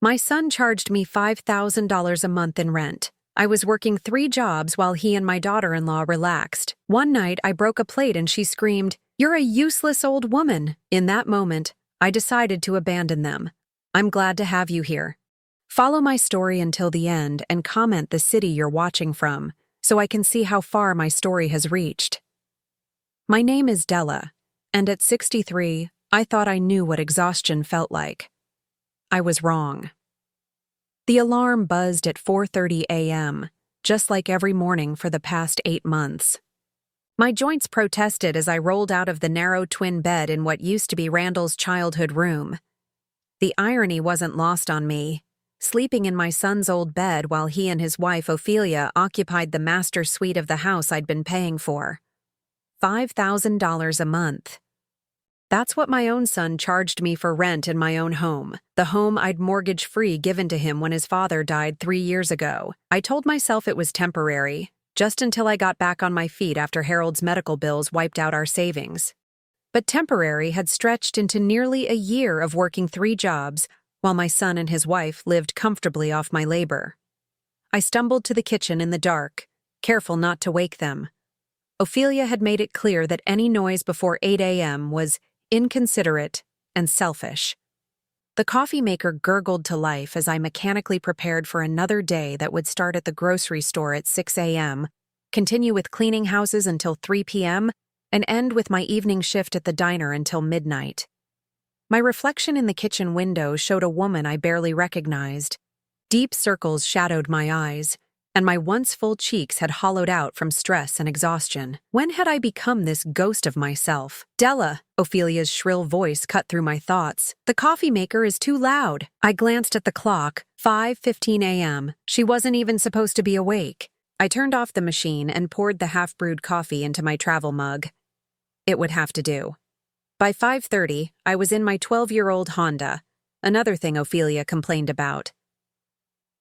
My son charged me $5,000 a month in rent. I was working 3 jobs while he and my daughter-in-law relaxed. One night, I broke a plate and she screamed, "You're a useless old woman." In that moment, I decided to abandon them. I'm glad to have you here. Follow my story until the end and comment the city you're watching from, so I can see how far my story has reached. My name is Della, and at 63, I thought I knew what exhaustion felt like. I was wrong. The alarm buzzed at 4:30 a.m., just like every morning for the past 8 months. My joints protested as I rolled out of the narrow twin bed in what used to be Randall's childhood room. The irony wasn't lost on me. Sleeping in my son's old bed while he and his wife Ophelia occupied the master suite of the house I'd been paying for. $5,000 a month. That's what my own son charged me for rent in my own home, the home I'd mortgage-free given to him when his father died 3 years ago. I told myself it was temporary, just until I got back on my feet after Harold's medical bills wiped out our savings. But temporary had stretched into nearly a year of working 3 jobs while my son and his wife lived comfortably off my labor. I stumbled to the kitchen in the dark, careful not to wake them. Ophelia had made it clear that any noise before 8 a.m. was inconsiderate and selfish. The coffee maker gurgled to life as I mechanically prepared for another day that would start at the grocery store at 6 a.m., continue with cleaning houses until 3 p.m., and end with my evening shift at the diner until midnight. My reflection in the kitchen window showed a woman I barely recognized. Deep circles shadowed my eyes, and my once full cheeks had hollowed out from stress and exhaustion. When had I become this ghost of myself? "Della," Ophelia's shrill voice cut through my thoughts. "The coffee maker is too loud." I glanced at the clock, 5:15 a.m. She wasn't even supposed to be awake. I turned off the machine and poured the half-brewed coffee into my travel mug. It would have to do. By 5:30, I was in my 12-year-old Honda, another thing Ophelia complained about.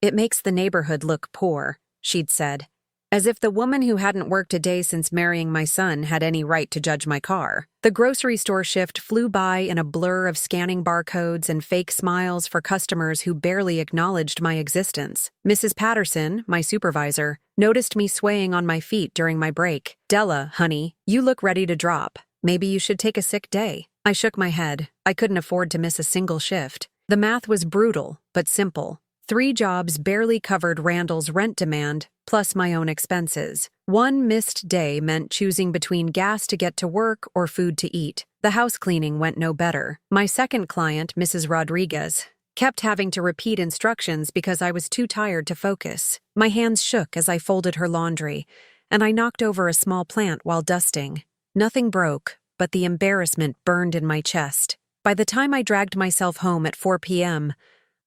"It makes the neighborhood look poor," she'd said, as if the woman who hadn't worked a day since marrying my son had any right to judge my car. The grocery store shift flew by in a blur of scanning barcodes and fake smiles for customers who barely acknowledged my existence. Mrs. Patterson, my supervisor, noticed me swaying on my feet during my break. "Della, honey, you look ready to drop. Maybe you should take a sick day." I shook my head. I couldn't afford to miss a single shift. The math was brutal, but simple. 3 jobs barely covered Randall's rent demand, plus my own expenses. One missed day meant choosing between gas to get to work or food to eat. The house cleaning went no better. My second client, Mrs. Rodriguez, kept having to repeat instructions because I was too tired to focus. My hands shook as I folded her laundry, and I knocked over a small plant while dusting. Nothing broke, but the embarrassment burned in my chest. By the time I dragged myself home at 4 p.m.,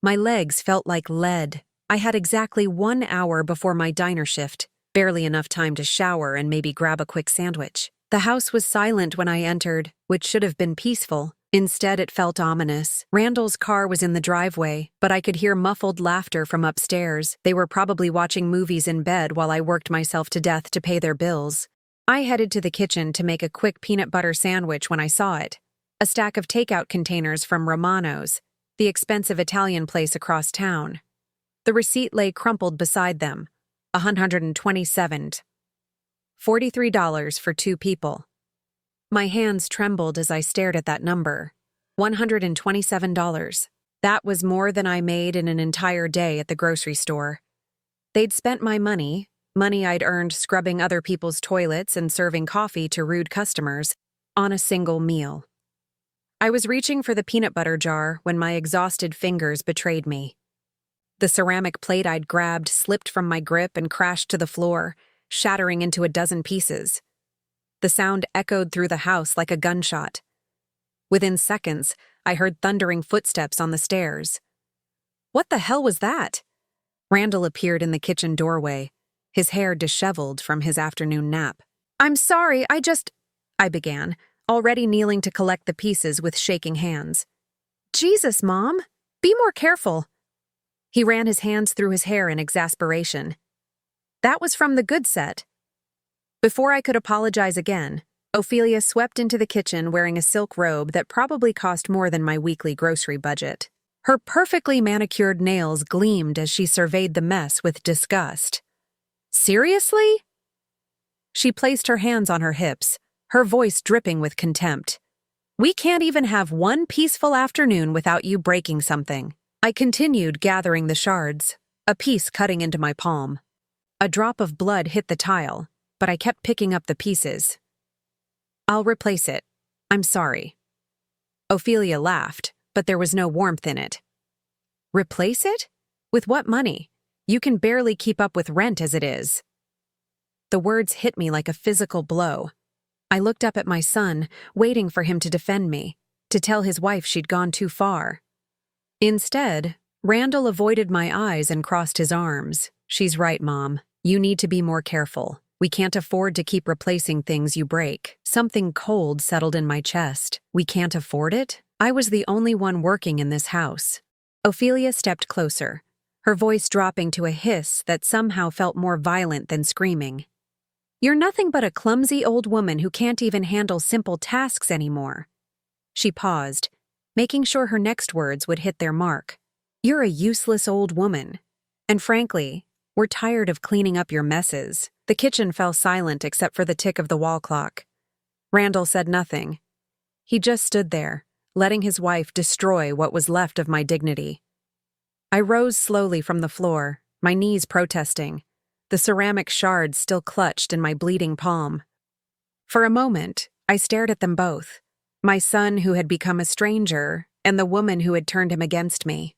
my legs felt like lead. I had exactly 1 hour before my diner shift, barely enough time to shower and maybe grab a quick sandwich. The house was silent when I entered, which should have been peaceful. Instead, it felt ominous. Randall's car was in the driveway, but I could hear muffled laughter from upstairs. They were probably watching movies in bed while I worked myself to death to pay their bills. I headed to the kitchen to make a quick peanut butter sandwich when I saw it. A stack of takeout containers from Romano's, the expensive Italian place across town. The receipt lay crumpled beside them. $127. $43 for 2 people. My hands trembled as I stared at that number. $127. That was more than I made in an entire day at the grocery store. They'd spent my money I'd earned scrubbing other people's toilets and serving coffee to rude customers, on a single meal. I was reaching for the peanut butter jar when my exhausted fingers betrayed me. The ceramic plate I'd grabbed slipped from my grip and crashed to the floor, shattering into a dozen pieces. The sound echoed through the house like a gunshot. Within seconds, I heard thundering footsteps on the stairs. What the hell was that? Randall appeared in the kitchen doorway, his hair disheveled from his afternoon nap. "I'm sorry, I began, already kneeling to collect the pieces with shaking hands. "Jesus, Mom! Be more careful!" He ran his hands through his hair in exasperation. That was from the good set. Before I could apologize again, Ophelia swept into the kitchen wearing a silk robe that probably cost more than my weekly grocery budget. Her perfectly manicured nails gleamed as she surveyed the mess with disgust. Seriously? She placed her hands on her hips, her voice dripping with contempt. We can't even have one peaceful afternoon without you breaking something. I continued gathering the shards, a piece cutting into my palm. A drop of blood hit the tile, but I kept picking up the pieces. I'll replace it. I'm sorry. Ophelia laughed, but there was no warmth in it. Replace it? With what money? You can barely keep up with rent as it is. The words hit me like a physical blow. I looked up at my son, waiting for him to defend me, to tell his wife she'd gone too far. Instead, Randall avoided my eyes and crossed his arms. She's right, Mom. You need to be more careful. We can't afford to keep replacing things you break. Something cold settled in my chest. We can't afford it? I was the only one working in this house. Ophelia stepped closer, her voice dropping to a hiss that somehow felt more violent than screaming. You're nothing but a clumsy old woman who can't even handle simple tasks anymore. She paused, making sure her next words would hit their mark. You're a useless old woman. And frankly, we're tired of cleaning up your messes. The kitchen fell silent except for the tick of the wall clock. Randall said nothing. He just stood there, letting his wife destroy what was left of my dignity. I rose slowly from the floor, my knees protesting, the ceramic shards still clutched in my bleeding palm. For a moment, I stared at them both, my son who had become a stranger and the woman who had turned him against me.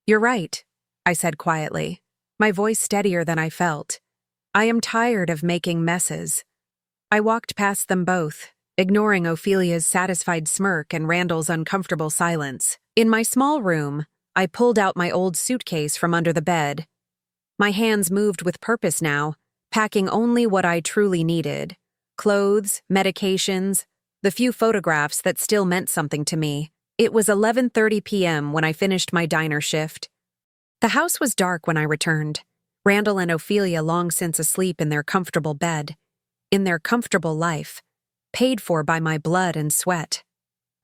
You're right, I said quietly, my voice steadier than I felt. I am tired of making messes. I walked past them both, ignoring Ophelia's satisfied smirk and Randall's uncomfortable silence. In my small room, I pulled out my old suitcase from under the bed. My hands moved with purpose now, packing only what I truly needed. Clothes, medications, the few photographs that still meant something to me. It was 11:30 p.m. when I finished my diner shift. The house was dark when I returned, Randall and Ophelia long since asleep in their comfortable bed, in their comfortable life, paid for by my blood and sweat.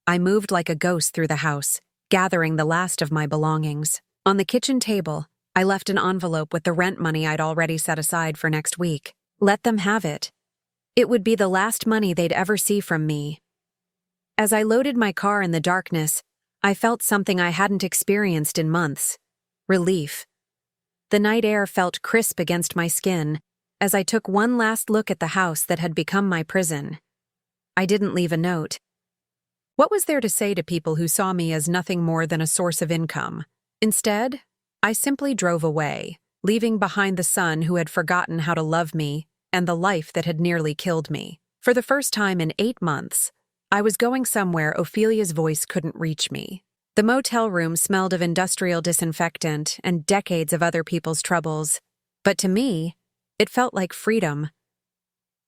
I moved like a ghost through the house, gathering the last of my belongings. On the kitchen table, I left an envelope with the rent money I'd already set aside for next week. Let them have it. It would be the last money they'd ever see from me. As I loaded my car in the darkness, I felt something I hadn't experienced in months. Relief. The night air felt crisp against my skin as I took one last look at the house that had become my prison. I didn't leave a note. What was there to say to people who saw me as nothing more than a source of income? Instead, I simply drove away, leaving behind the son who had forgotten how to love me and the life that had nearly killed me. For the first time in 8 months, I was going somewhere Ophelia's voice couldn't reach me. The motel room smelled of industrial disinfectant and decades of other people's troubles, but to me, it felt like freedom.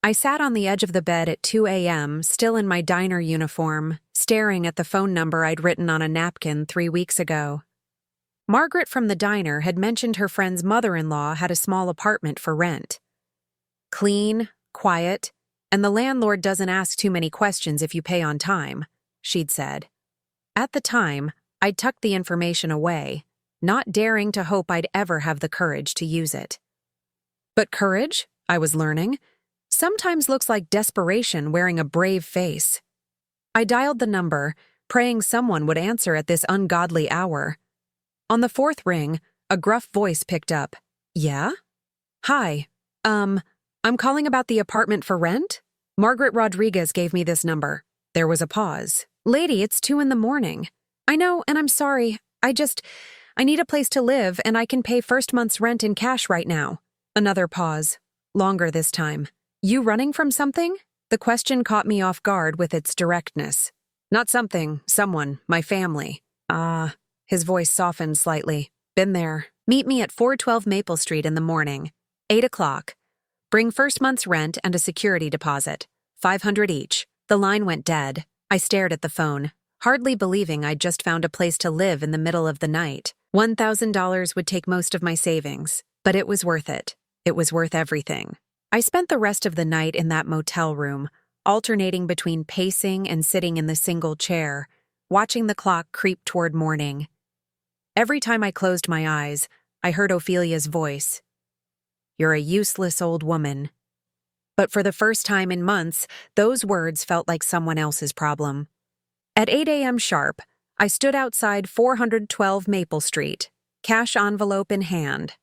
I sat on the edge of the bed at 2 a.m., still in my diner uniform, staring at the phone number I'd written on a napkin 3 weeks ago. Margaret from the diner had mentioned her friend's mother-in-law had a small apartment for rent. Clean, quiet, and the landlord doesn't ask too many questions if you pay on time, she'd said. At the time, I'd tucked the information away, not daring to hope I'd ever have the courage to use it. But courage, I was learning, sometimes looks like desperation wearing a brave face. I dialed the number, praying someone would answer at this ungodly hour. On the 4th ring, a gruff voice picked up. Yeah? Hi. I'm calling about the apartment for rent? Margaret Rodriguez gave me this number. There was a pause. Lady, it's 2 a.m. I know, and I'm sorry. I need a place to live, and I can pay first month's rent in cash right now. Another pause. Longer this time. You running from something? The question caught me off guard with its directness. Not something, someone, my family. His voice softened slightly. Been there. Meet me at 412 Maple Street in the morning. 8 o'clock. Bring first month's rent and a security deposit. $500 each. The line went dead. I stared at the phone, hardly believing I'd just found a place to live in the middle of the night. $1,000 would take most of my savings, but it was worth it. It was worth everything. I spent the rest of the night in that motel room, alternating between pacing and sitting in the single chair, watching the clock creep toward morning. Every time I closed my eyes, I heard Ophelia's voice. You're a useless old woman. But for the first time in months, those words felt like someone else's problem. At 8 a.m. sharp, I stood outside 412 Maple Street, cash envelope in hand.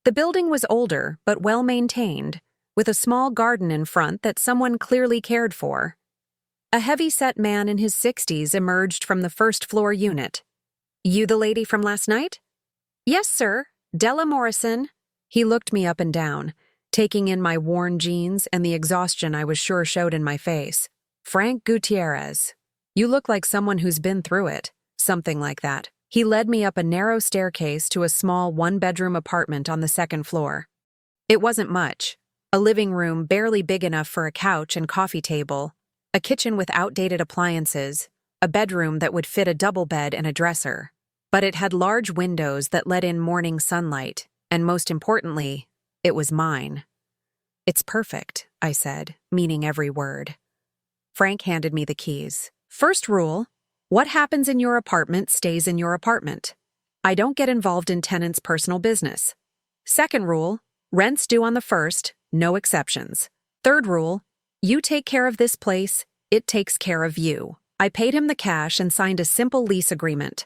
The building was older but well-maintained, with a small garden in front that someone clearly cared for. A heavy-set man in his 60s emerged from the first-floor unit. You the lady from last night? Yes, sir. Della Morrison. He looked me up and down, taking in my worn jeans and the exhaustion I was sure showed in my face. Frank Gutierrez. You look like someone who's been through it. Something like that. He led me up a narrow staircase to a small one-bedroom apartment on the second floor. It wasn't much. A living room barely big enough for a couch and coffee table, a kitchen with outdated appliances, a bedroom that would fit a double bed and a dresser. But it had large windows that let in morning sunlight, and most importantly, it was mine. It's perfect, I said, meaning every word. Frank handed me the keys. First rule, what happens in your apartment stays in your apartment. I don't get involved in tenants' personal business. Second rule, rent's due on the first, no exceptions. Third rule, you take care of this place, it takes care of you. I paid him the cash and signed a simple lease agreement.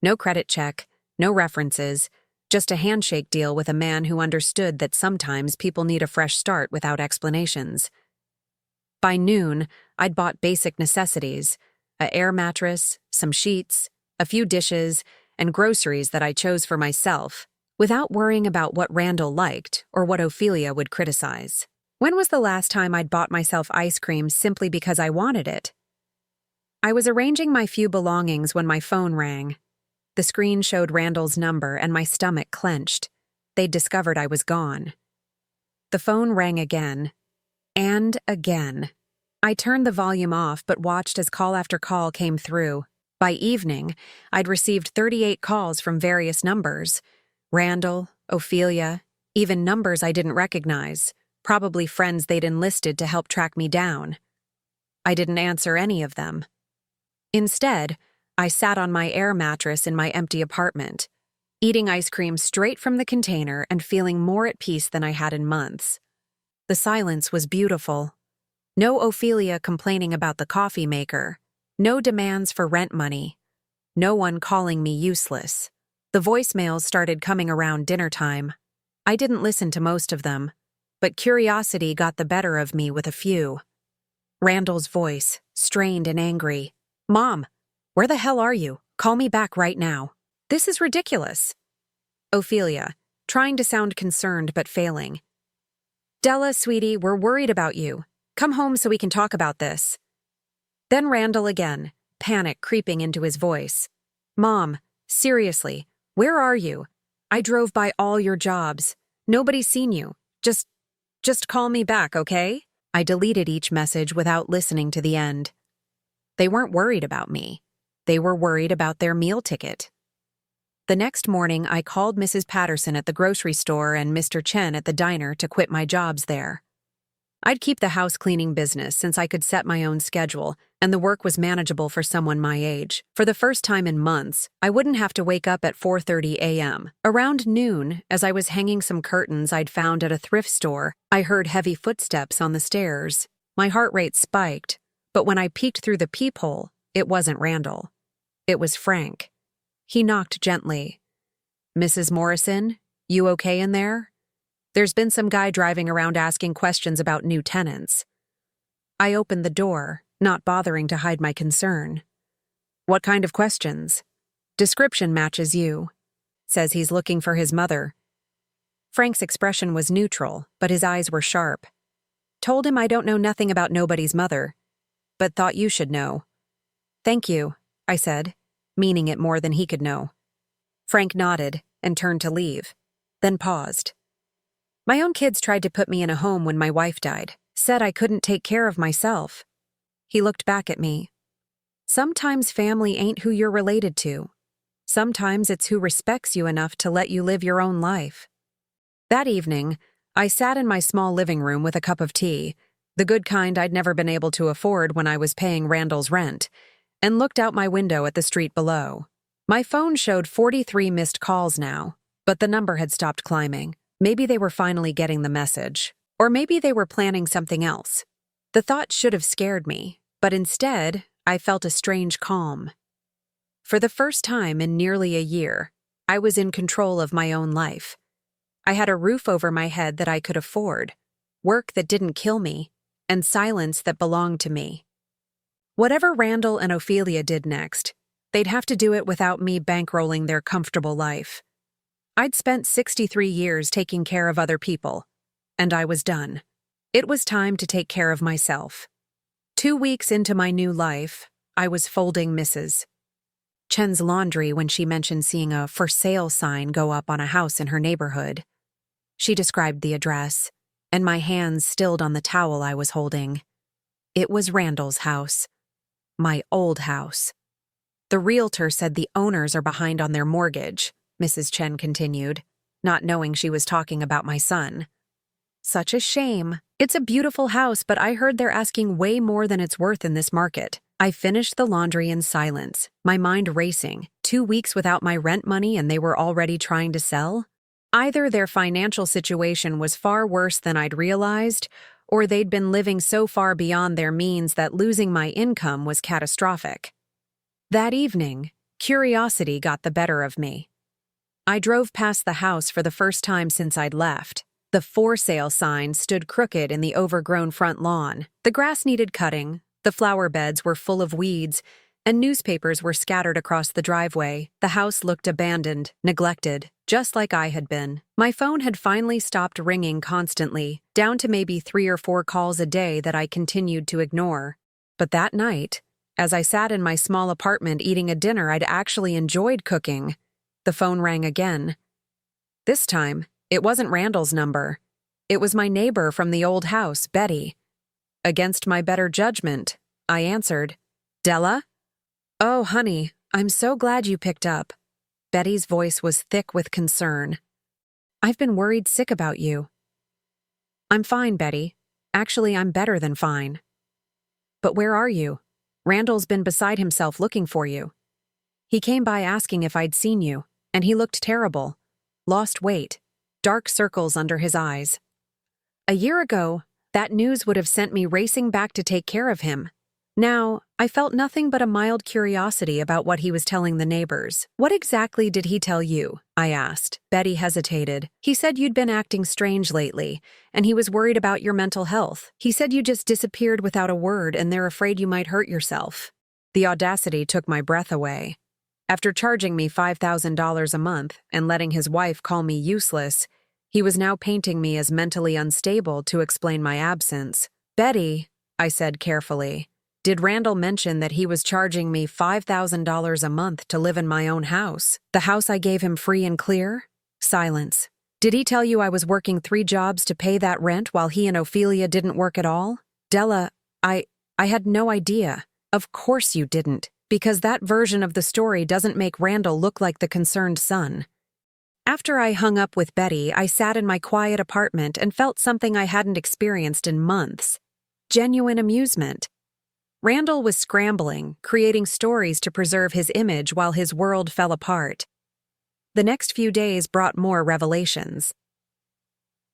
No credit check, no references, just a handshake deal with a man who understood that sometimes people need a fresh start without explanations. By noon, I'd bought basic necessities, an air mattress, some sheets, a few dishes, and groceries that I chose for myself, without worrying about what Randall liked or what Ophelia would criticize. When was the last time I'd bought myself ice cream simply because I wanted it? I was arranging my few belongings when my phone rang. The screen showed Randall's number and my stomach clenched. They'd discovered I was gone. The phone rang again. And again. I turned the volume off but watched as call after call came through. By evening, I'd received 38 calls from various numbers. Randall, Ophelia, even numbers I didn't recognize, probably friends they'd enlisted to help track me down. I didn't answer any of them. Instead, I sat on my air mattress in my empty apartment, eating ice cream straight from the container and feeling more at peace than I had in months. The silence was beautiful. No Ophelia complaining about the coffee maker, no demands for rent money, no one calling me useless. The voicemails started coming around dinner time. I didn't listen to most of them, but curiosity got the better of me with a few. Randall's voice, strained and angry. Mom, where the hell are you? Call me back right now. This is ridiculous. Ophelia, trying to sound concerned but failing. Della, sweetie, we're worried about you. Come home so we can talk about this. Then Randall again, panic creeping into his voice. Mom, seriously, where are you? I drove by all your jobs. Nobody's seen you. Just call me back, okay? I deleted each message without listening to the end. They weren't worried about me. They were worried about their meal ticket. The next morning, I called Mrs. Patterson at the grocery store and Mr. Chen at the diner to quit my jobs there. I'd keep the house cleaning business since I could set my own schedule, and the work was manageable for someone my age. For the first time in months, I wouldn't have to wake up at 4:30 a.m. Around noon, as I was hanging some curtains I'd found at a thrift store, I heard heavy footsteps on the stairs. My heart rate spiked, but when I peeked through the peephole, it wasn't Randall. It was Frank. He knocked gently. Mrs. Morrison, you okay in there? There's been some guy driving around asking questions about new tenants. I opened the door, not bothering to hide my concern. What kind of questions? Description matches you. Says he's looking for his mother. Frank's expression was neutral, but his eyes were sharp. Told him I don't know nothing about nobody's mother, but thought you should know. Thank you, I said, meaning it more than he could know. Frank nodded and turned to leave, then paused. My own kids tried to put me in a home when my wife died, said I couldn't take care of myself. He looked back at me. Sometimes family ain't who you're related to. Sometimes it's who respects you enough to let you live your own life. That evening, I sat in my small living room with a cup of tea, the good kind I'd never been able to afford when I was paying Randall's rent, and looked out my window at the street below. My phone showed 43 missed calls now, but the number had stopped climbing. Maybe they were finally getting the message. Or maybe they were planning something else. The thought should have scared me, but instead, I felt a strange calm. For the first time in nearly a year, I was in control of my own life. I had a roof over my head that I could afford, work that didn't kill me, and silence that belonged to me. Whatever Randall and Ophelia did next, they'd have to do it without me bankrolling their comfortable life. I'd spent 63 years taking care of other people, and I was done. It was time to take care of myself. 2 weeks into my new life, I was folding Mrs. Chen's laundry when she mentioned seeing a for sale sign go up on a house in her neighborhood. She described the address, and my hands stilled on the towel I was holding. It was Randall's house. My old house. The realtor said the owners are behind on their mortgage, Mrs. Chen continued, not knowing she was talking about my son. Such a shame. It's a beautiful house, but I heard they're asking way more than it's worth in this market. I finished the laundry in silence, my mind racing. 2 weeks without my rent money and they were already trying to sell? Either their financial situation was far worse than I'd realized, or they'd been living so far beyond their means that losing my income was catastrophic. That evening, curiosity got the better of me. I drove past the house for the first time since I'd left. The for sale sign stood crooked in the overgrown front lawn. The grass needed cutting, the flower beds were full of weeds, and newspapers were scattered across the driveway. The house looked abandoned, neglected, just like I had been. My phone had finally stopped ringing constantly, down to maybe 3 or 4 calls a day that I continued to ignore. But that night, as I sat in my small apartment eating a dinner I'd actually enjoyed cooking, the phone rang again. This time, it wasn't Randall's number. It was my neighbor from the old house, Betty. Against my better judgment, I answered. "Della?" "Oh, honey, I'm so glad you picked up." Betty's voice was thick with concern. "I've been worried sick about you." "I'm fine, Betty. Actually, I'm better than fine." "But where are you? Randall's been beside himself looking for you. He came by asking if I'd seen you, and he looked terrible. Lost weight, dark circles under his eyes. A year ago, that news would have sent me racing back to take care of him. Now, I felt nothing but a mild curiosity about what he was telling the neighbors. "What exactly did he tell you?" I asked. Betty hesitated. "He said you'd been acting strange lately, and he was worried about your mental health. He said you just disappeared without a word and they're afraid you might hurt yourself." The audacity took my breath away. After charging me $5,000 a month and letting his wife call me useless, he was now painting me as mentally unstable to explain my absence. "Betty," I said carefully, "did Randall mention that he was charging me $5,000 a month to live in my own house? The house I gave him free and clear?" Silence. "Did he tell you I was working 3 jobs to pay that rent while he and Ophelia didn't work at all?" "Della, I had no idea." "Of course you didn't, because that version of the story doesn't make Randall look like the concerned son." After I hung up with Betty, I sat in my quiet apartment and felt something I hadn't experienced in months. Genuine amusement. Randall was scrambling, creating stories to preserve his image while his world fell apart. The next few days brought more revelations.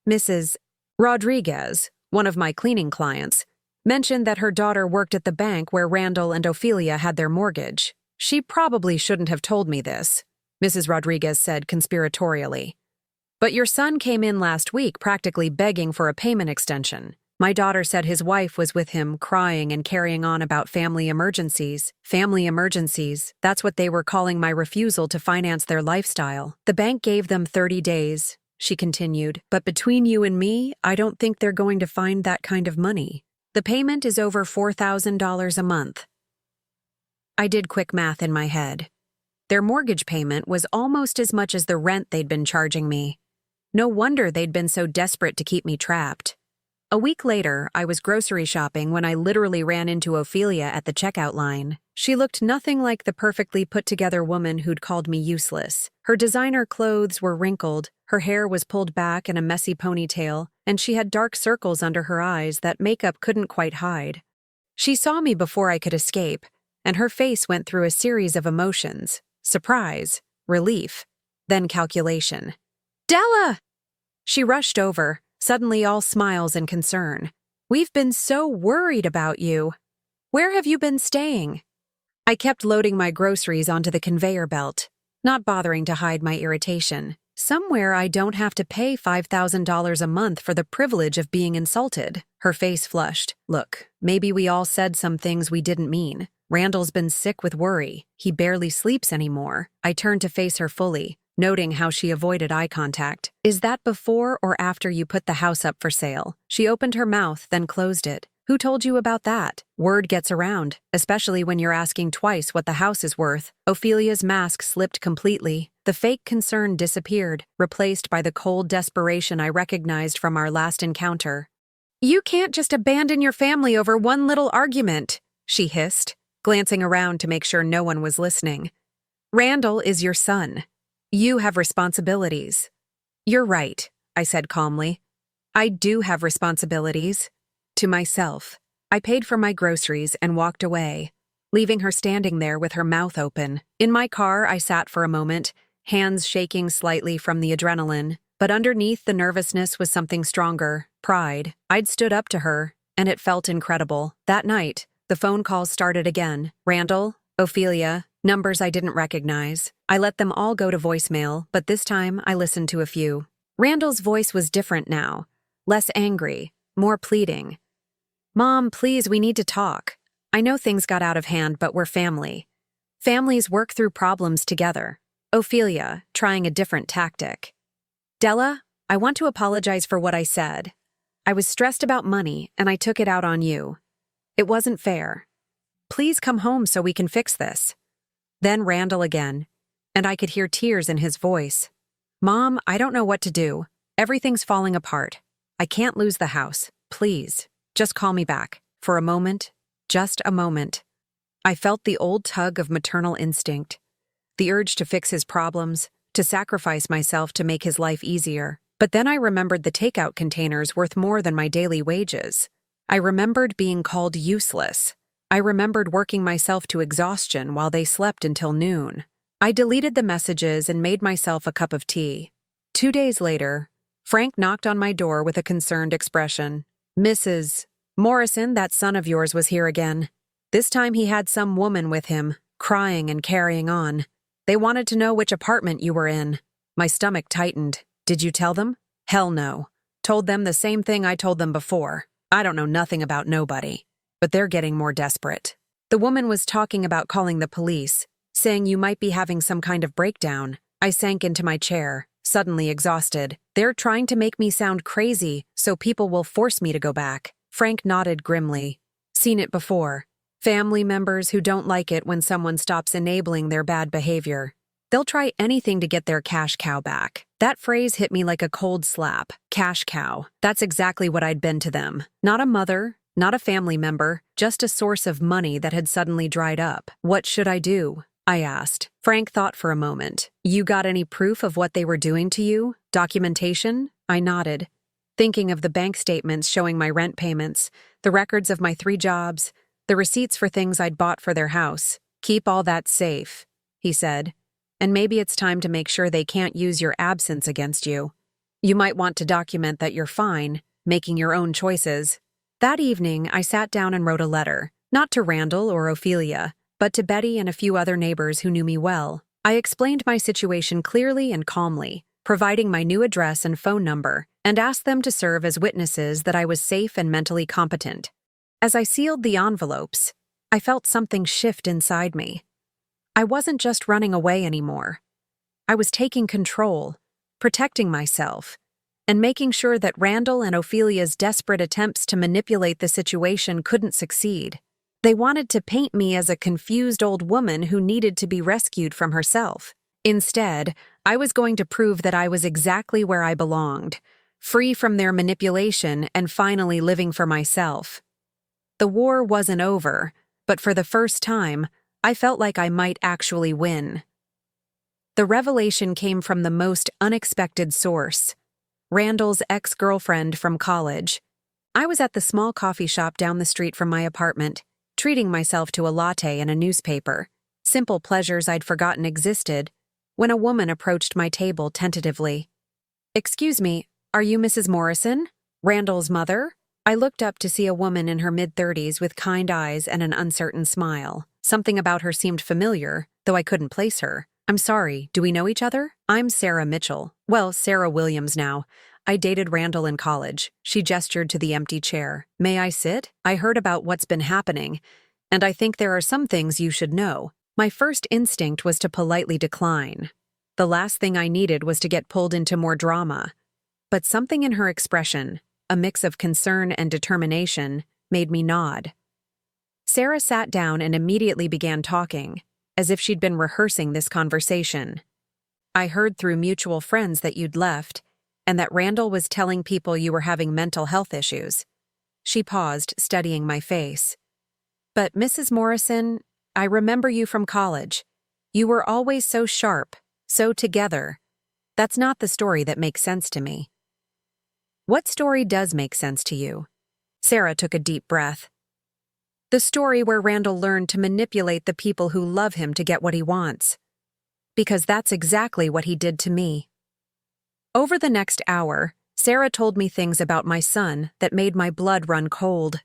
Mrs. Rodriguez, one of my cleaning clients, mentioned that her daughter worked at the bank where Randall and Ophelia had their mortgage. "She probably shouldn't have told me this," Mrs. Rodriguez said conspiratorially. "But your son came in last week practically begging for a payment extension. My daughter said his wife was with him crying and carrying on about family emergencies. Family emergencies, that's what they were calling my refusal to finance their lifestyle. The bank gave them 30 days, she continued. But between you and me, I don't think they're going to find that kind of money. The payment is over $4,000 a month. I did quick math in my head. Their mortgage payment was almost as much as the rent they'd been charging me. No wonder they'd been so desperate to keep me trapped. A week later, I was grocery shopping when I literally ran into Ophelia at the checkout line. She looked nothing like the perfectly put-together woman who'd called me useless. Her designer clothes were wrinkled, her hair was pulled back in a messy ponytail, and she had dark circles under her eyes that makeup couldn't quite hide. She saw me before I could escape, and her face went through a series of emotions. surprise, relief, then calculation. Della! She rushed over, suddenly all smiles and concern. We've been so worried about you. Where have you been staying? I kept loading my groceries onto the conveyor belt, not bothering to hide my irritation. Somewhere I don't have to pay $5,000 a month for the privilege of being insulted. Her face flushed. Look, maybe we all said some things we didn't mean. Randall's been sick with worry. He barely sleeps anymore. I turned to face her fully, noting how she avoided eye contact. Is that before or after you put the house up for sale? She opened her mouth, then closed it. Who told you about that? Word gets around, especially when you're asking twice what the house is worth. Ophelia's mask slipped completely. The fake concern disappeared, replaced by the cold desperation I recognized from our last encounter. You can't just abandon your family over one little argument, she hissed, glancing around to make sure no one was listening. Randall is your son. You have responsibilities. You're right, I said calmly. I do have responsibilities. To myself. I paid for my groceries and walked away, leaving her standing there with her mouth open. In my car, I sat for a moment, hands shaking slightly from the adrenaline, but underneath the nervousness was something stronger, pride. I'd stood up to her, and it felt incredible. That night, the phone calls started again. Randall, Ophelia, numbers I didn't recognize. I let them all go to voicemail, but this time I listened to a few. Randall's voice was different now, less angry, more pleading. Mom, please, we need to talk. I know things got out of hand, but we're family. Families work through problems together. Ophelia, trying a different tactic. Della, I want to apologize for what I said. I was stressed about money, and I took it out on you. It wasn't fair. Please come home so we can fix this. Then Randall again, and I could hear tears in his voice. Mom, I don't know what to do. Everything's falling apart. I can't lose the house. Please. Just call me back. For a moment. Just a moment. I felt the old tug of maternal instinct. The urge to fix his problems, to sacrifice myself to make his life easier. But then I remembered the takeout containers worth more than my daily wages. I remembered being called useless. I remembered working myself to exhaustion while they slept until noon. I deleted the messages and made myself a cup of tea. 2 days later, Frank knocked on my door with a concerned expression. Mrs. Morrison, that son of yours was here again. This time he had some woman with him, crying and carrying on. They wanted to know which apartment you were in. My stomach tightened. Did you tell them? Hell no. Told them the same thing I told them before. I don't know nothing about nobody. But they're getting more desperate. The woman was talking about calling the police, saying you might be having some kind of breakdown. I sank into my chair, suddenly exhausted. They're trying to make me sound crazy, so people will force me to go back. Frank nodded grimly. Seen it before. Family members who don't like it when someone stops enabling their bad behavior. They'll try anything to get their cash cow back. That phrase hit me like a cold slap. Cash cow. That's exactly what I'd been to them. Not a mother, not a family member, just a source of money that had suddenly dried up. What should I do? I asked. Frank thought for a moment. You got any proof of what they were doing to you? Documentation? I nodded, thinking of the bank statements showing my rent payments, the records of my 3 jobs, the receipts for things I'd bought for their house. Keep all that safe, he said. And maybe it's time to make sure they can't use your absence against you. You might want to document that you're fine, making your own choices. That evening, I sat down and wrote a letter, not to Randall or Ophelia, but to Betty and a few other neighbors who knew me well. I explained my situation clearly and calmly, providing my new address and phone number, and asked them to serve as witnesses that I was safe and mentally competent. As I sealed the envelopes, I felt something shift inside me. I wasn't just running away anymore. I was taking control, protecting myself, and making sure that Randall and Ophelia's desperate attempts to manipulate the situation couldn't succeed. They wanted to paint me as a confused old woman who needed to be rescued from herself. Instead, I was going to prove that I was exactly where I belonged, free from their manipulation and finally living for myself. The war wasn't over, but for the first time, I felt like I might actually win. The revelation came from the most unexpected source, Randall's ex-girlfriend from college. I was at the small coffee shop down the street from my apartment, treating myself to a latte and a newspaper. simple pleasures I'd forgotten existed, when a woman approached my table tentatively. "Excuse me, are you Mrs. Morrison? Randall's mother?" I looked up to see a woman in her mid-30s with kind eyes and an uncertain smile. Something about her seemed familiar, though I couldn't place her. "I'm sorry, do we know each other?" "I'm Sarah Mitchell. Well, Sarah Williams now. I dated Randall in college." She gestured to the empty chair. "May I sit? I heard about what's been happening, and I think there are some things you should know." My first instinct was to politely decline. The last thing I needed was to get pulled into more drama. But something in her expression, a mix of concern and determination, made me nod. Sarah sat down and immediately began talking, as if she'd been rehearsing this conversation. "I heard through mutual friends that you'd left, and that Randall was telling people you were having mental health issues." She paused, studying my face. "But Mrs. Morrison, I remember you from college. You were always so sharp, so together. That's not the story that makes sense to me." "What story does make sense to you?" Sarah took a deep breath. "The story where Randall learned to manipulate the people who love him to get what he wants. Because that's exactly what he did to me." Over the next hour, Sarah told me things about my son that made my blood run cold.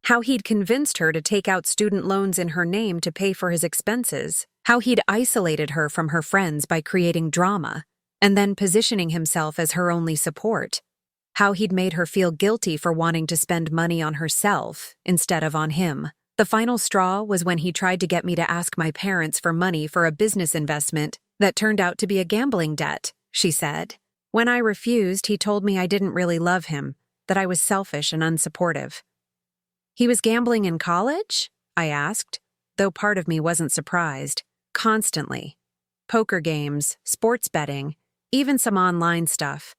How he'd convinced her to take out student loans in her name to pay for his expenses. How he'd isolated her from her friends by creating drama, and then positioning himself as her only support. How he'd made her feel guilty for wanting to spend money on herself instead of on him. The final straw was when he tried to get me to ask my parents for money for a business investment that turned out to be a gambling debt, she said. When I refused, he told me I didn't really love him, that I was selfish and unsupportive. "He was gambling in college?" I asked, though part of me wasn't surprised. "Constantly. Poker games, sports betting, even some online stuff.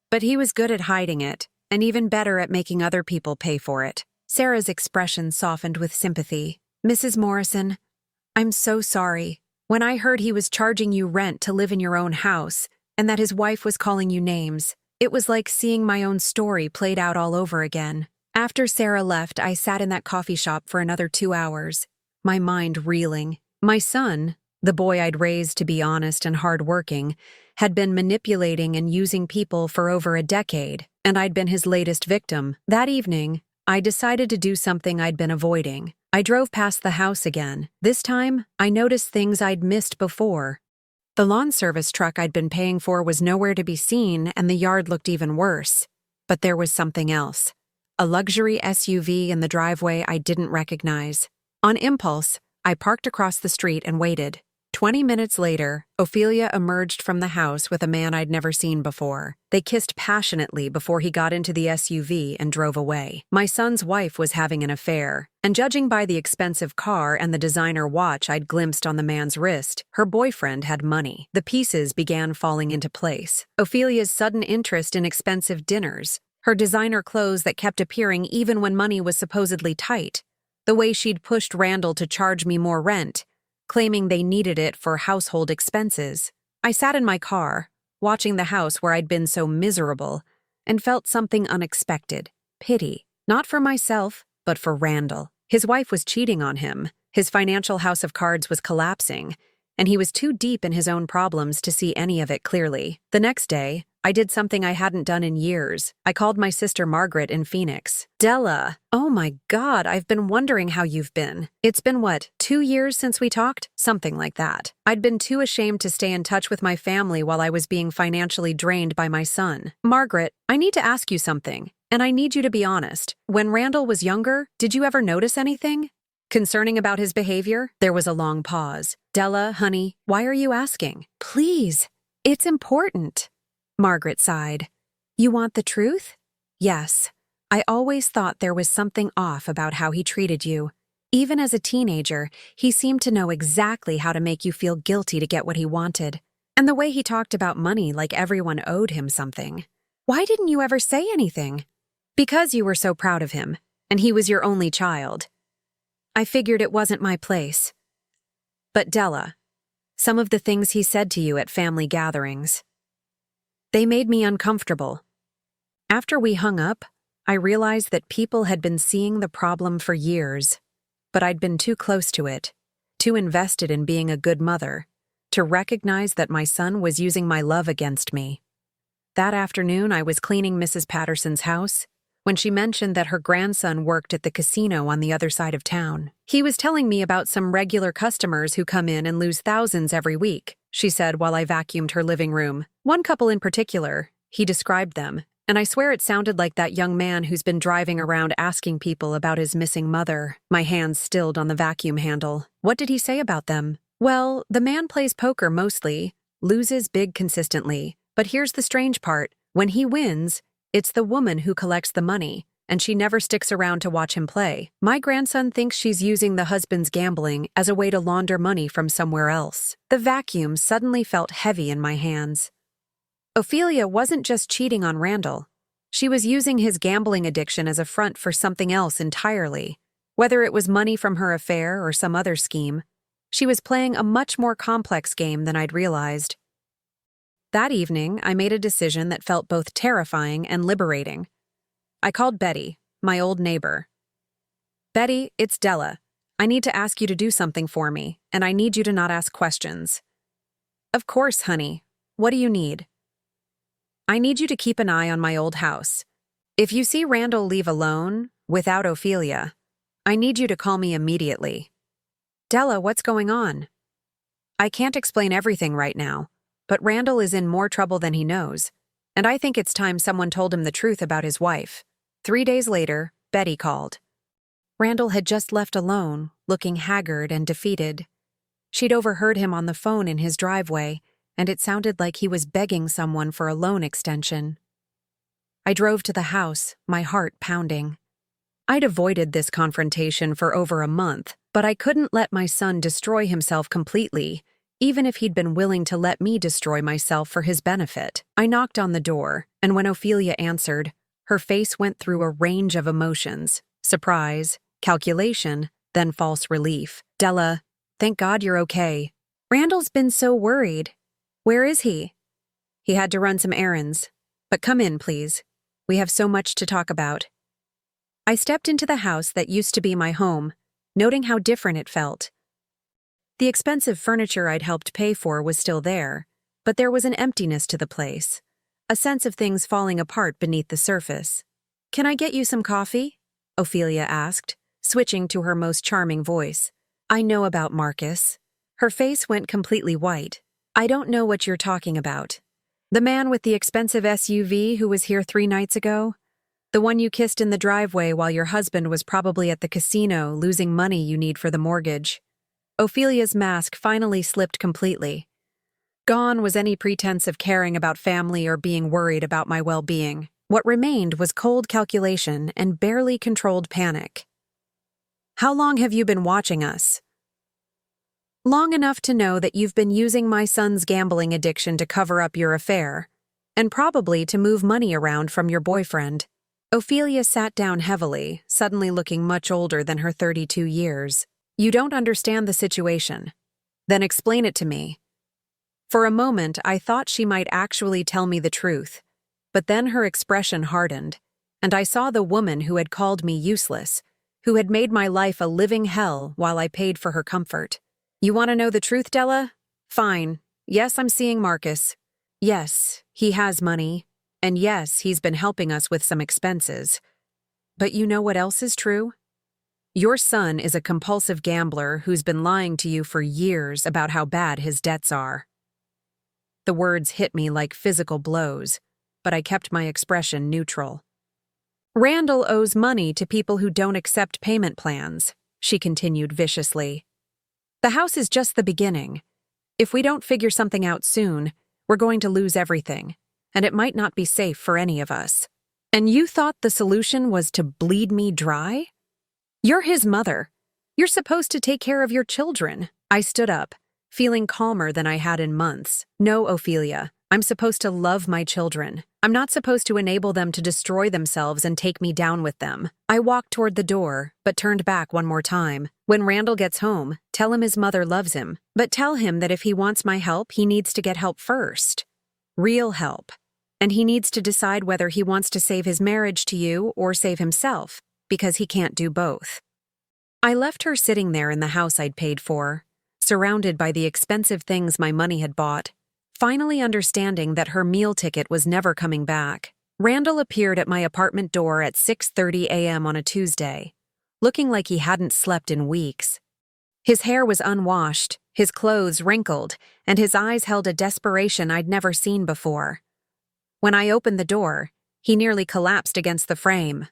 But he was good at hiding it, and even better at making other people pay for it." Sarah's expression softened with sympathy. "Mrs. Morrison, I'm so sorry. When I heard he was charging you rent to live in your own house, and that his wife was calling you names, it was like seeing my own story played out all over again." After Sarah left, I sat in that coffee shop for another 2 hours, my mind reeling. My son, the boy I'd raised to be honest and hardworking, had been manipulating and using people for over a decade, and I'd been his latest victim. That evening, I decided to do something I'd been avoiding. I drove past the house again. This time, I noticed things I'd missed before. The lawn service truck I'd been paying for was nowhere to be seen, and the yard looked even worse. But there was something else. A luxury SUV in the driveway I didn't recognize. On impulse, I parked across the street and waited. 20 minutes later, Ophelia emerged from the house with a man I'd never seen before. They kissed passionately before he got into the SUV and drove away. My son's wife was having an affair, and judging by the expensive car and the designer watch I'd glimpsed on the man's wrist, her boyfriend had money. The pieces began falling into place. Ophelia's sudden interest in expensive dinners, her designer clothes that kept appearing even when money was supposedly tight, the way she'd pushed Randall to charge me more rent, claiming they needed it for household expenses. I sat in my car, watching the house where I'd been so miserable, and felt something unexpected. Pity, not for myself, but for Randall. His wife was cheating on him, his financial house of cards was collapsing, and he was too deep in his own problems to see any of it clearly. The next day, I did something I hadn't done in years. I called my sister Margaret in Phoenix. "Della, oh my God, I've been wondering how you've been. It's been what, 2 years since we talked?" Something like that. I'd been too ashamed to stay in touch with my family while I was being financially drained by my son. "Margaret, I need to ask you something, and I need you to be honest. When Randall was younger, did you ever notice anything concerning about his behavior?" There was a long pause. "Della, honey, why are you asking?" "Please, it's important." Margaret sighed. "You want the truth?" "Yes. I always thought there was something off about how he treated you. Even as a teenager, he seemed to know exactly how to make you feel guilty to get what he wanted. And the way he talked about money like everyone owed him something. Why didn't you ever say anything?" "Because you were so proud of him, and he was your only child. I figured it wasn't my place." "But Della, some of the things he said to you at family gatherings, they made me uncomfortable. After we hung up, I realized that people had been seeing the problem for years, but I'd been too close to it, too invested in being a good mother, to recognize that my son was using my love against me. That afternoon, I was cleaning Mrs. Patterson's house when she mentioned that her grandson worked at the casino on the other side of town. He was telling me about some regular customers who come in and lose thousands every week, she said while I vacuumed her living room. One couple in particular, he described them, and I swear it sounded like that young man who's been driving around asking people about his missing mother. My hands stilled on the vacuum handle. What did he say about them? Well, the man plays poker mostly, loses big consistently. But here's the strange part. When he wins, it's the woman who collects the money, and she never sticks around to watch him play. My grandson thinks she's using the husband's gambling as a way to launder money from somewhere else. The vacuum suddenly felt heavy in my hands. Ophelia wasn't just cheating on Randall. She was using his gambling addiction as a front for something else entirely. Whether it was money from her affair or some other scheme, she was playing a much more complex game than I'd realized. That evening, I made a decision that felt both terrifying and liberating. I called Betty, my old neighbor. Betty, it's Della. I need to ask you to do something for me, and I need you to not ask questions. Of course, honey. What do you need? I need you to keep an eye on my old house. If you see Randall leave alone, without Ophelia, I need you to call me immediately. Della, what's going on? I can't explain everything right now, but Randall is in more trouble than he knows, and I think it's time someone told him the truth about his wife. 3 days later, Betty called. Randall had just left alone, looking haggard and defeated. She'd overheard him on the phone in his driveway, and it sounded like he was begging someone for a loan extension. I drove to the house, my heart pounding. I'd avoided this confrontation for over a month, but I couldn't let my son destroy himself completely, even if he'd been willing to let me destroy myself for his benefit. I knocked on the door, and when Ophelia answered, her face went through a range of emotions: surprise, calculation, then false relief. Della, thank God you're okay. Randall's been so worried. Where is he? He had to run some errands. But come in, please. We have so much to talk about. I stepped into the house that used to be my home, noting how different it felt. The expensive furniture I'd helped pay for was still there, but there was an emptiness to the place, a sense of things falling apart beneath the surface. Can I get you some coffee? Ophelia asked, switching to her most charming voice. I know about Marcus. Her face went completely white. I don't know what you're talking about. The man with the expensive SUV who was here 3 nights ago? The one you kissed in the driveway while your husband was probably at the casino losing money you need for the mortgage. Ophelia's mask finally slipped completely. Gone was any pretense of caring about family or being worried about my well-being. What remained was cold calculation and barely controlled panic. How long have you been watching us? Long enough to know that you've been using my son's gambling addiction to cover up your affair, and probably to move money around from your boyfriend. Ophelia sat down heavily, suddenly looking much older than her 32 years. You don't understand the situation. Then explain it to me. For a moment, I thought she might actually tell me the truth, but then her expression hardened, and I saw the woman who had called me useless, who had made my life a living hell while I paid for her comfort. You want to know the truth, Della? Fine. Yes, I'm seeing Marcus. Yes, he has money. And yes, he's been helping us with some expenses. But you know what else is true? Your son is a compulsive gambler who's been lying to you for years about how bad his debts are. The words hit me like physical blows, but I kept my expression neutral. Randall owes money to people who don't accept payment plans, she continued viciously. The house is just the beginning. If we don't figure something out soon, we're going to lose everything, and it might not be safe for any of us. And you thought the solution was to bleed me dry? You're his mother. You're supposed to take care of your children. I stood up, feeling calmer than I had in months. No, Ophelia, I'm supposed to love my children. I'm not supposed to enable them to destroy themselves and take me down with them. I walked toward the door, but turned back one more time. When Randall gets home, tell him his mother loves him, but tell him that if he wants my help, he needs to get help first. Real help. And he needs to decide whether he wants to save his marriage to you or save himself, because he can't do both. I left her sitting there in the house I'd paid for, surrounded by the expensive things my money had bought, finally understanding that her meal ticket was never coming back. Randall appeared at my apartment door at 6:30 a.m. on a Tuesday, looking like he hadn't slept in weeks. His hair was unwashed, his clothes wrinkled, and his eyes held a desperation I'd never seen before. When I opened the door, he nearly collapsed against the frame.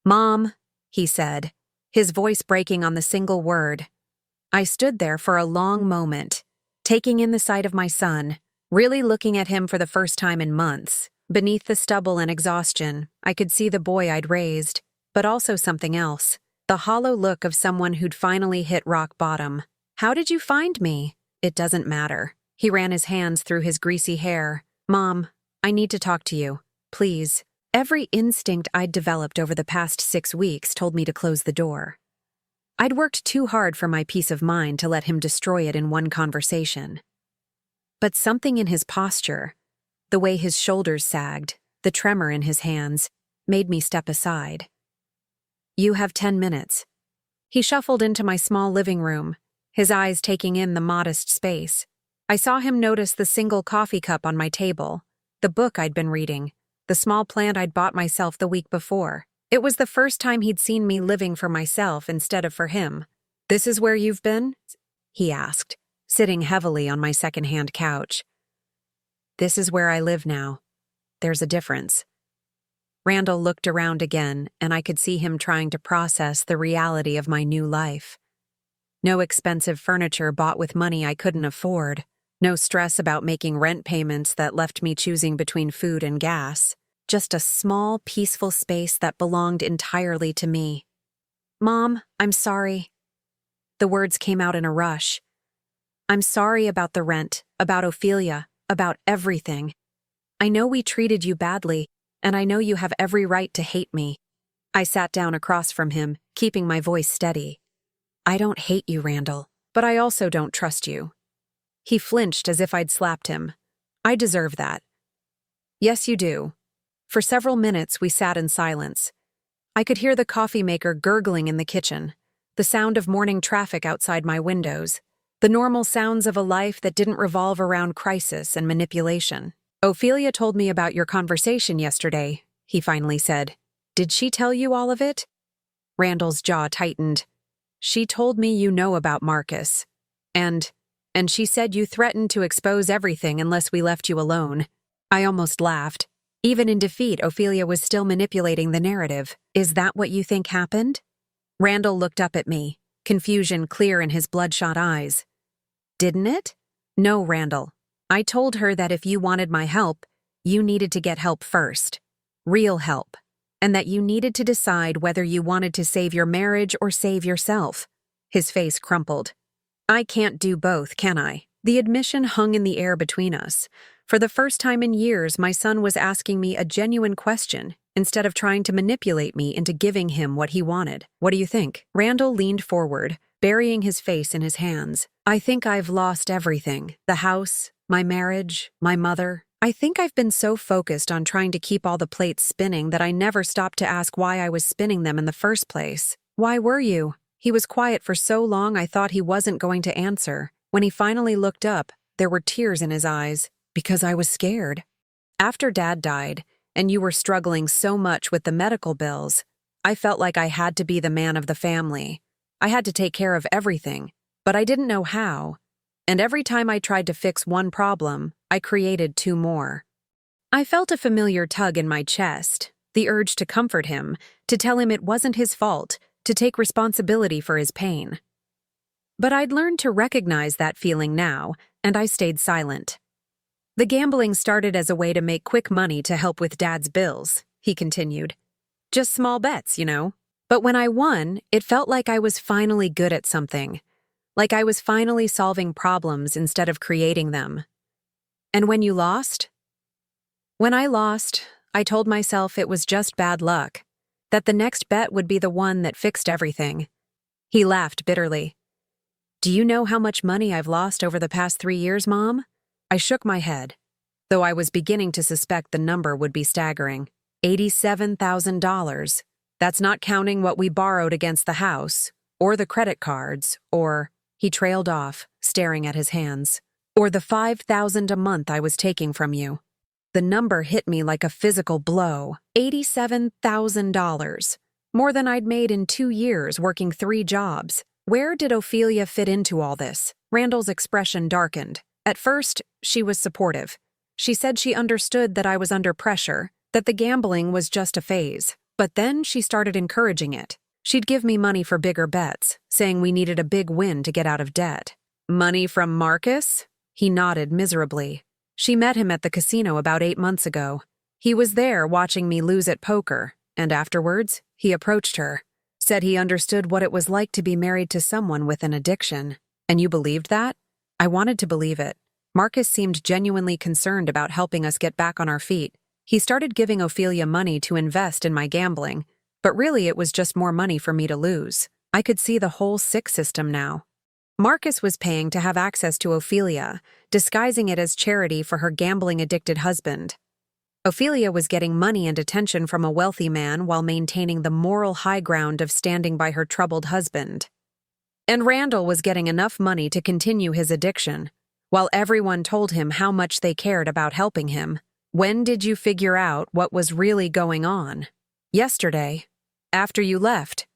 "Mom," he said, his voice breaking on the single word. I stood there for a long moment, taking in the sight of my son, really looking at him for the first time in months. Beneath the stubble and exhaustion, I could see the boy I'd raised, but also something else. The hollow look of someone who'd finally hit rock bottom. "How did you find me?" "It doesn't matter." He ran his hands through his greasy hair. "Mom, I need to talk to you. Please." Every instinct I'd developed over the past 6 weeks told me to close the door. I'd worked too hard for my peace of mind to let him destroy it in one conversation. But something in his posture, the way his shoulders sagged, the tremor in his hands, made me step aside. "You have 10 minutes. He shuffled into my small living room, his eyes taking in the modest space. I saw him notice the single coffee cup on my table, the book I'd been reading, the small plant I'd bought myself the week before. It was the first time he'd seen me living for myself instead of for him. "This is where you've been?" he asked, sitting heavily on my second-hand couch. "This is where I live now. There's a difference." Randall looked around again, and I could see him trying to process the reality of my new life. No expensive furniture bought with money I couldn't afford. No stress about making rent payments that left me choosing between food and gas. Just a small, peaceful space that belonged entirely to me. "Mom, I'm sorry." The words came out in a rush. "I'm sorry about the rent, about Ophelia, about everything. I know we treated you badly, and I know you have every right to hate me." I sat down across from him, keeping my voice steady. "I don't hate you, Randall, but I also don't trust you." He flinched as if I'd slapped him. "I deserve that." "Yes, you do." For several minutes, we sat in silence. I could hear the coffee maker gurgling in the kitchen, the sound of morning traffic outside my windows, the normal sounds of a life that didn't revolve around crisis and manipulation. "Ophelia told me about your conversation yesterday," he finally said. "Did she tell you all of it?" Randall's jaw tightened. "She told me you know about Marcus. And she said you threatened to expose everything unless we left you alone." I almost laughed. Even in defeat, Ophelia was still manipulating the narrative. "Is that what you think happened?" Randall looked up at me, confusion clear in his bloodshot eyes. "Didn't it?" "No, Randall. I told her that if you wanted my help, you needed to get help first. Real help. And that you needed to decide whether you wanted to save your marriage or save yourself." His face crumpled. "I can't do both, can I?" The admission hung in the air between us. For the first time in years, my son was asking me a genuine question, instead of trying to manipulate me into giving him what he wanted. "What do you think?" Randall leaned forward, burying his face in his hands. "I think I've lost everything. The house, my marriage, my mother. I think I've been so focused on trying to keep all the plates spinning that I never stopped to ask why I was spinning them in the first place." "Why were you?" He was quiet for so long I thought he wasn't going to answer. When he finally looked up, there were tears in his eyes. "Because I was scared. After Dad died, and you were struggling so much with the medical bills, I felt like I had to be the man of the family. I had to take care of everything, but I didn't know how. And every time I tried to fix one problem, I created 2 more." I felt a familiar tug in my chest, the urge to comfort him, to tell him it wasn't his fault, to take responsibility for his pain. But I'd learned to recognize that feeling now, and I stayed silent. "The gambling started as a way to make quick money to help with Dad's bills," he continued. "Just small bets, you know. But when I won, it felt like I was finally good at something. Like I was finally solving problems instead of creating them." "And when you lost?" "When I lost, I told myself it was just bad luck, that the next bet would be the one that fixed everything." He laughed bitterly. "Do you know how much money I've lost over the past 3 years, Mom?" I shook my head, though I was beginning to suspect the number would be staggering. $87,000. That's not counting what we borrowed against the house, or the credit cards, or... He trailed off, staring at his hands. Or the $5,000 a month I was taking from you. The number hit me like a physical blow. $87,000. More than I'd made in 2 years working 3 jobs. Where did Ophelia fit into all this? Randall's expression darkened. At first, she was supportive. She said she understood that I was under pressure, that the gambling was just a phase. But then she started encouraging it. She'd give me money for bigger bets, saying we needed a big win to get out of debt. Money from Marcus? He nodded miserably. She met him at the casino about 8 months ago. He was there watching me lose at poker, and afterwards, he approached her. Said he understood what it was like to be married to someone with an addiction. And you believed that? I wanted to believe it. Marcus seemed genuinely concerned about helping us get back on our feet. He started giving Ophelia money to invest in my gambling, but really it was just more money for me to lose. I could see the whole sick system now. Marcus was paying to have access to Ophelia, disguising it as charity for her gambling-addicted husband. Ophelia was getting money and attention from a wealthy man while maintaining the moral high ground of standing by her troubled husband. And Randall was getting enough money to continue his addiction, while everyone told him how much they cared about helping him. When did you figure out what was really going on? Yesterday, after you left.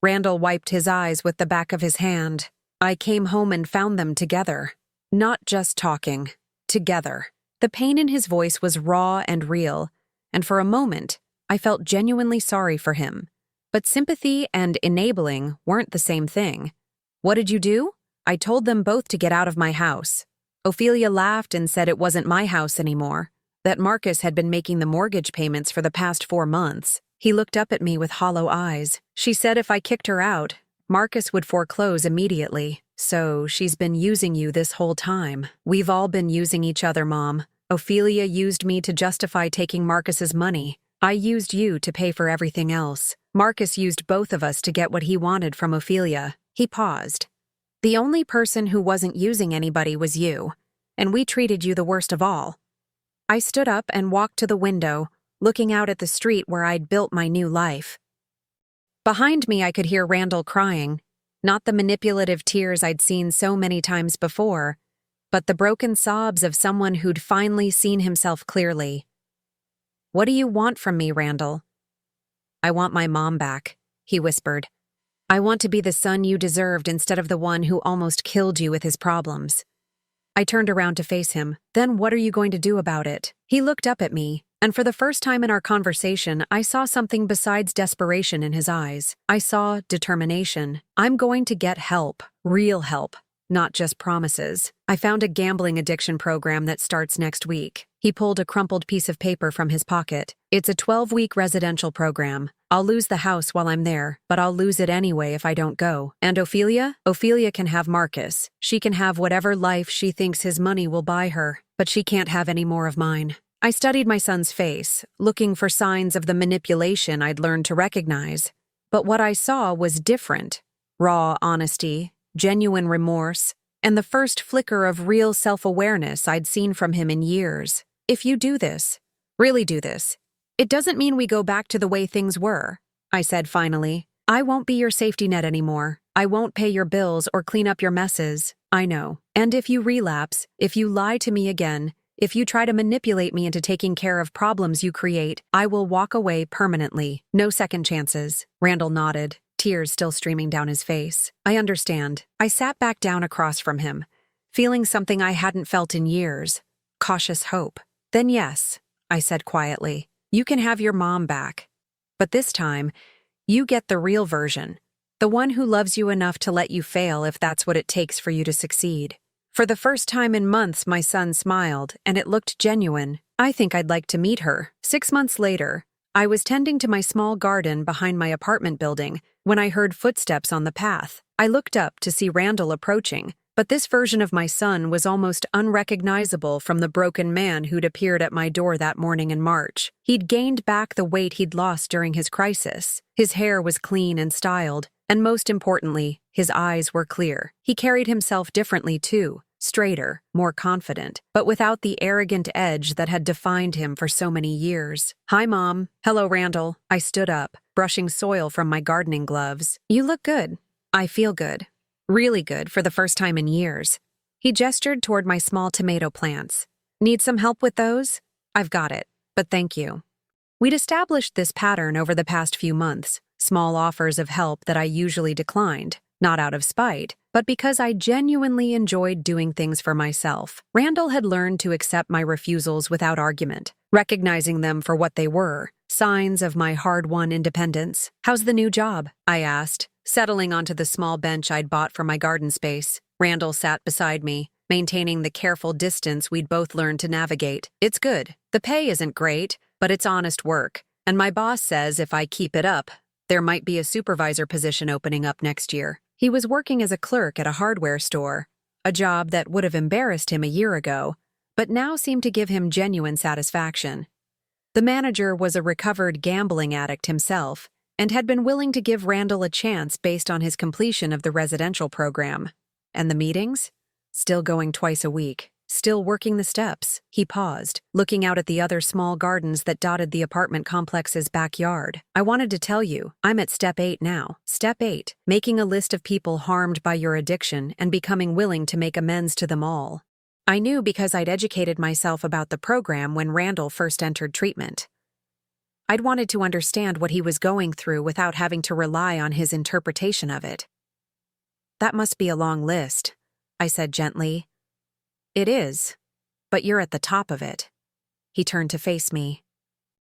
Randall wiped his eyes with the back of his hand. I came home and found them together. Not just talking. Together. The pain in his voice was raw and real, and for a moment, I felt genuinely sorry for him. But sympathy and enabling weren't the same thing. What did you do? I told them both to get out of my house. Ophelia laughed and said it wasn't my house anymore, that Marcus had been making the mortgage payments for the past 4 months. He looked up at me with hollow eyes. She said if I kicked her out, Marcus would foreclose immediately. So she's been using you this whole time. We've all been using each other, Mom. Ophelia used me to justify taking Marcus's money. I used you to pay for everything else. Marcus used both of us to get what he wanted from Ophelia. He paused. The only person who wasn't using anybody was you, and we treated you the worst of all. I stood up and walked to the window, looking out at the street where I'd built my new life. Behind me, I could hear Randall crying, not the manipulative tears I'd seen so many times before, but the broken sobs of someone who'd finally seen himself clearly. What do you want from me, Randall? I want my mom back, he whispered. I want to be the son you deserved instead of the one who almost killed you with his problems. I turned around to face him. Then what are you going to do about it? He looked up at me, and for the first time in our conversation, I saw something besides desperation in his eyes. I saw determination. I'm going to get help, real help, not just promises. I found a gambling addiction program that starts next week. He pulled a crumpled piece of paper from his pocket. It's a 12-week residential program. I'll lose the house while I'm there, but I'll lose it anyway if I don't go. And Ophelia? Ophelia can have Marcus. She can have whatever life she thinks his money will buy her, but she can't have any more of mine. I studied my son's face, looking for signs of the manipulation I'd learned to recognize. But what I saw was different. Raw honesty, genuine remorse, and the first flicker of real self-awareness I'd seen from him in years. If you do this, really do this, it doesn't mean we go back to the way things were, I said finally. I won't be your safety net anymore. I won't pay your bills or clean up your messes. I know. And if you relapse, if you lie to me again, if you try to manipulate me into taking care of problems you create, I will walk away permanently. No second chances. Randall nodded, tears still streaming down his face. I understand. I sat back down across from him, feeling something I hadn't felt in years. Cautious hope. Then yes, I said quietly. You can have your mom back. But this time, you get the real version. The one who loves you enough to let you fail if that's what it takes for you to succeed. For the first time in months, my son smiled, and it looked genuine. I think I'd like to meet her. 6 months later, I was tending to my small garden behind my apartment building when I heard footsteps on the path. I looked up to see Randall approaching, but this version of my son was almost unrecognizable from the broken man who'd appeared at my door that morning in March. He'd gained back the weight he'd lost during his crisis. His hair was clean and styled, and most importantly, his eyes were clear. He carried himself differently too, straighter, more confident, but without the arrogant edge that had defined him for so many years. Hi, Mom. Hello, Randall. I stood up, brushing soil from my gardening gloves. You look good. I feel good. Really good for the first time in years. He gestured toward my small tomato plants. Need some help with those? I've got it, but thank you. We'd established this pattern over the past few months, small offers of help that I usually declined, not out of spite, but because I genuinely enjoyed doing things for myself. Randall had learned to accept my refusals without argument, recognizing them for what they were, signs of my hard-won independence. How's the new job? I asked, settling onto the small bench I'd bought for my garden space. Randall sat beside me, maintaining the careful distance we'd both learned to navigate. It's good. The pay isn't great, but it's honest work, and my boss says if I keep it up, there might be a supervisor position opening up next year. He was working as a clerk at a hardware store, a job that would have embarrassed him a year ago, but now seemed to give him genuine satisfaction. The manager was a recovered gambling addict himself, and had been willing to give Randall a chance based on his completion of the residential program. And the meetings? Still going twice a week. Still working the steps. He paused, looking out at the other small gardens that dotted the apartment complex's backyard. I wanted to tell you, I'm at step 8 now. Step 8, making a list of people harmed by your addiction and becoming willing to make amends to them all. I knew because I'd educated myself about the program when Randall first entered treatment. I'd wanted to understand what he was going through without having to rely on his interpretation of it. That must be a long list, I said gently. It is, but you're at the top of it. He turned to face me.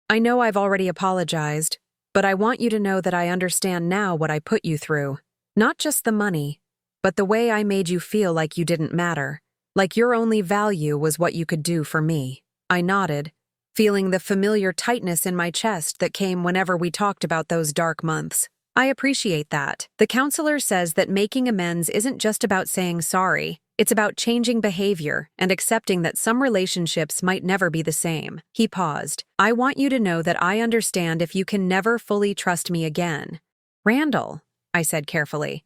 I know I've already apologized, but I want you to know that I understand now what I put you through. Not just the money, but the way I made you feel like you didn't matter, like your only value was what you could do for me. I nodded, feeling the familiar tightness in my chest that came whenever we talked about those dark months. I appreciate that. The counselor says that making amends isn't just about saying sorry. It's about changing behavior and accepting that some relationships might never be the same. He paused. I want you to know that I understand if you can never fully trust me again. Randall, I said carefully,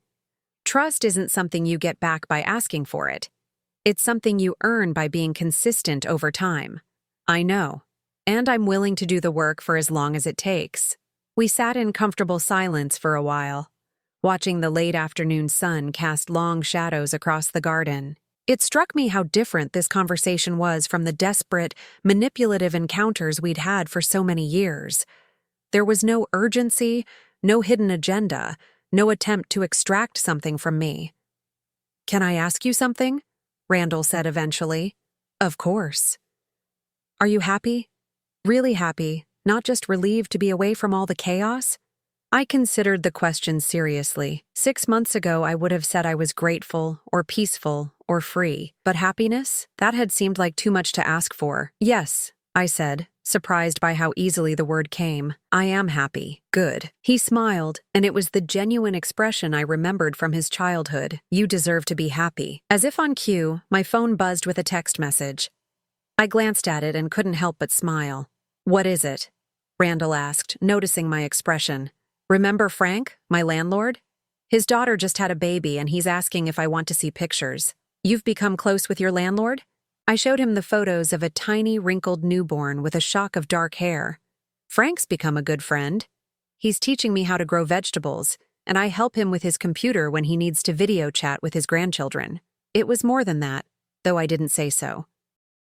trust isn't something you get back by asking for it. It's something you earn by being consistent over time. I know, and I'm willing to do the work for as long as it takes. We sat in comfortable silence for a while, watching the late afternoon sun cast long shadows across the garden. It struck me how different this conversation was from the desperate, manipulative encounters we'd had for so many years. There was no urgency, no hidden agenda, no attempt to extract something from me. Can I ask you something? Randall said eventually. Of course. Are you happy? Really happy, not just relieved to be away from all the chaos? I considered the question seriously. 6 months ago, I would have said I was grateful, or peaceful, or free. But happiness? That had seemed like too much to ask for. Yes, I said, surprised by how easily the word came. I am happy. Good. He smiled, and it was the genuine expression I remembered from his childhood. You deserve to be happy. As if on cue, my phone buzzed with a text message. I glanced at it and couldn't help but smile. What is it? Randall asked, noticing my expression. Remember Frank, my landlord? His daughter just had a baby and he's asking if I want to see pictures. You've become close with your landlord? I showed him the photos of a tiny, wrinkled newborn with a shock of dark hair. Frank's become a good friend. He's teaching me how to grow vegetables, and I help him with his computer when he needs to video chat with his grandchildren. It was more than that, though I didn't say so.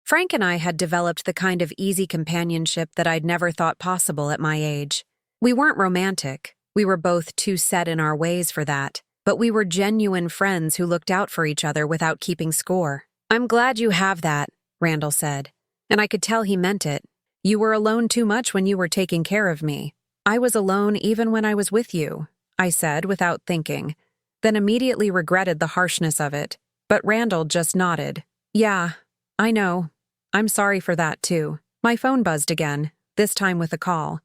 Frank and I had developed the kind of easy companionship that I'd never thought possible at my age. We weren't romantic. We were both too set in our ways for that. But we were genuine friends who looked out for each other without keeping score. I'm glad you have that, Randall said. And I could tell he meant it. You were alone too much when you were taking care of me. I was alone even when I was with you, I said without thinking, then immediately regretted the harshness of it. But Randall just nodded. Yeah, I know. I'm sorry for that too. My phone buzzed again, this time with a call.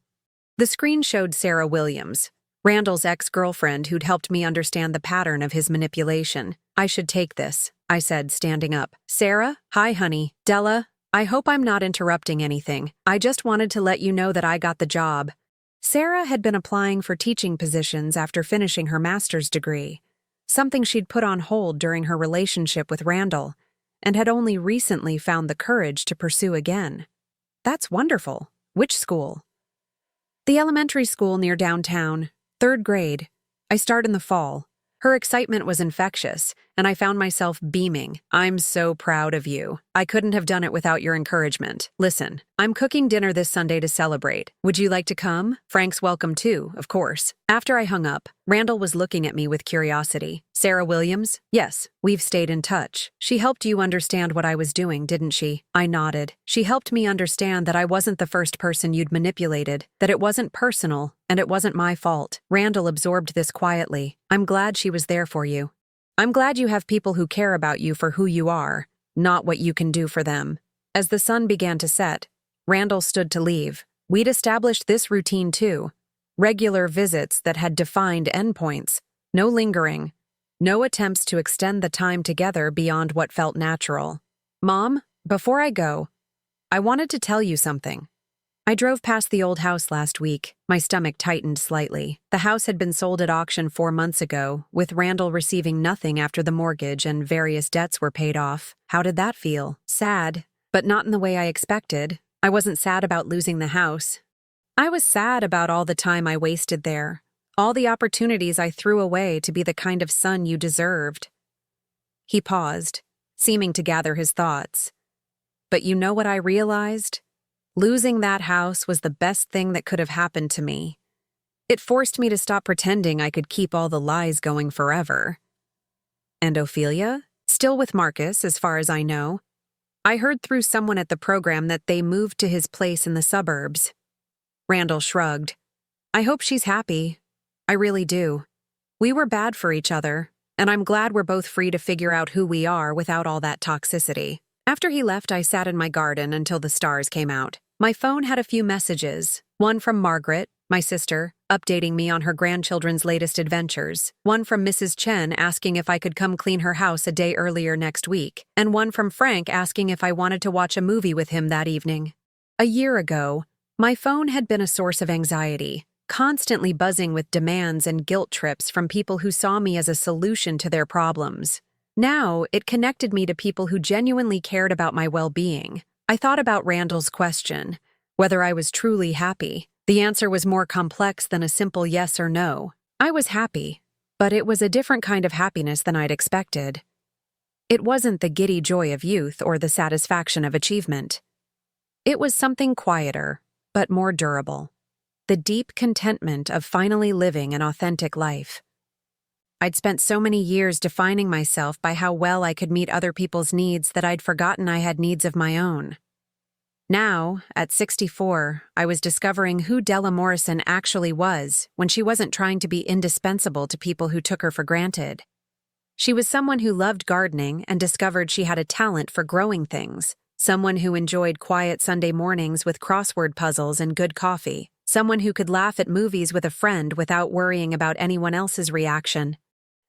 The screen showed Sarah Williams, Randall's ex-girlfriend who'd helped me understand the pattern of his manipulation. I should take this, I said, standing up. Sarah? Hi, honey. Della? I hope I'm not interrupting anything. I just wanted to let you know that I got the job. Sarah had been applying for teaching positions after finishing her master's degree, something she'd put on hold during her relationship with Randall, and had only recently found the courage to pursue again. That's wonderful. Which school? The elementary school near downtown, 3rd grade. I start in the fall. Her excitement was infectious, and I found myself beaming. "I'm so proud of you. I couldn't have done it without your encouragement. Listen, I'm cooking dinner this Sunday to celebrate. Would you like to come? Frank's welcome too, of course." After I hung up, Randall was looking at me with curiosity. "Sarah Williams?" "Yes, we've stayed in touch. She helped you understand what I was doing, didn't she?" I nodded. "She helped me understand that I wasn't the first person you'd manipulated, that it wasn't personal, and it wasn't my fault." Randall absorbed this quietly. "I'm glad she was there for you. I'm glad you have people who care about you for who you are, not what you can do for them." As the sun began to set, Randall stood to leave. We'd established this routine too. Regular visits that had defined endpoints. No lingering. No attempts to extend the time together beyond what felt natural. "Mom, before I go, I wanted to tell you something." I drove past the old house last week. My stomach tightened slightly. The house had been sold at auction 4 months ago, with Randall receiving nothing after the mortgage and various debts were paid off. How did that feel? Sad, but not in the way I expected. I wasn't sad about losing the house. I was sad about all the time I wasted there, all the opportunities I threw away to be the kind of son you deserved. He paused, seeming to gather his thoughts. "But you know what I realized? Losing that house was the best thing that could have happened to me. It forced me to stop pretending I could keep all the lies going forever." "And Ophelia? Still with Marcus, as far as I know. I heard through someone at the program that they moved to his place in the suburbs." Randall shrugged. "I hope she's happy. I really do. We were bad for each other, and I'm glad we're both free to figure out who we are without all that toxicity." After he left, I sat in my garden until the stars came out. My phone had a few messages. One from Margaret, my sister, updating me on her grandchildren's latest adventures. One from Mrs. Chen asking if I could come clean her house a day earlier next week. And one from Frank asking if I wanted to watch a movie with him that evening. A year ago, my phone had been a source of anxiety, constantly buzzing with demands and guilt trips from people who saw me as a solution to their problems. Now, it connected me to people who genuinely cared about my well-being. I thought about Randall's question, whether I was truly happy. The answer was more complex than a simple yes or no. I was happy, but it was a different kind of happiness than I'd expected. It wasn't the giddy joy of youth or the satisfaction of achievement. It was something quieter, but more durable. The deep contentment of finally living an authentic life. I'd spent so many years defining myself by how well I could meet other people's needs that I'd forgotten I had needs of my own. Now, at 64, I was discovering who Della Morrison actually was when she wasn't trying to be indispensable to people who took her for granted. She was someone who loved gardening and discovered she had a talent for growing things. Someone who enjoyed quiet Sunday mornings with crossword puzzles and good coffee. Someone who could laugh at movies with a friend without worrying about anyone else's reaction.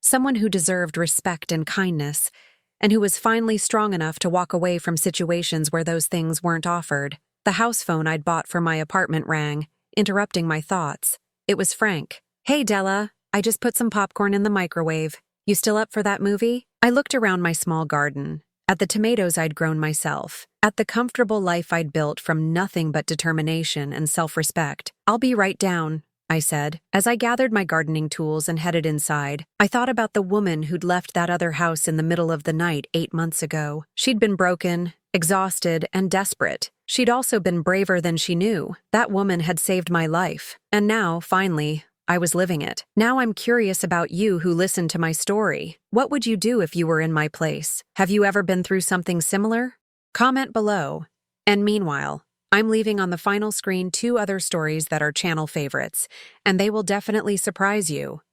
Someone who deserved respect and kindness, and who was finally strong enough to walk away from situations where those things weren't offered. The house phone I'd bought for my apartment rang, interrupting my thoughts. It was Frank. "Hey, Della, I just put some popcorn in the microwave. You still up for that movie?" I looked around my small garden, at the tomatoes I'd grown myself, at the comfortable life I'd built from nothing but determination and self-respect. "I'll be right down," I said. As I gathered my gardening tools and headed inside, I thought about the woman who'd left that other house in the middle of the night 8 months ago. She'd been broken, exhausted, and desperate. She'd also been braver than she knew. That woman had saved my life. And now, finally, I was living it. Now I'm curious about you who listened to my story. What would you do if you were in my place? Have you ever been through something similar? Comment below. And meanwhile, I'm leaving on the final screen 2 other stories that are channel favorites, and they will definitely surprise you.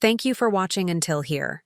Thank you for watching until here.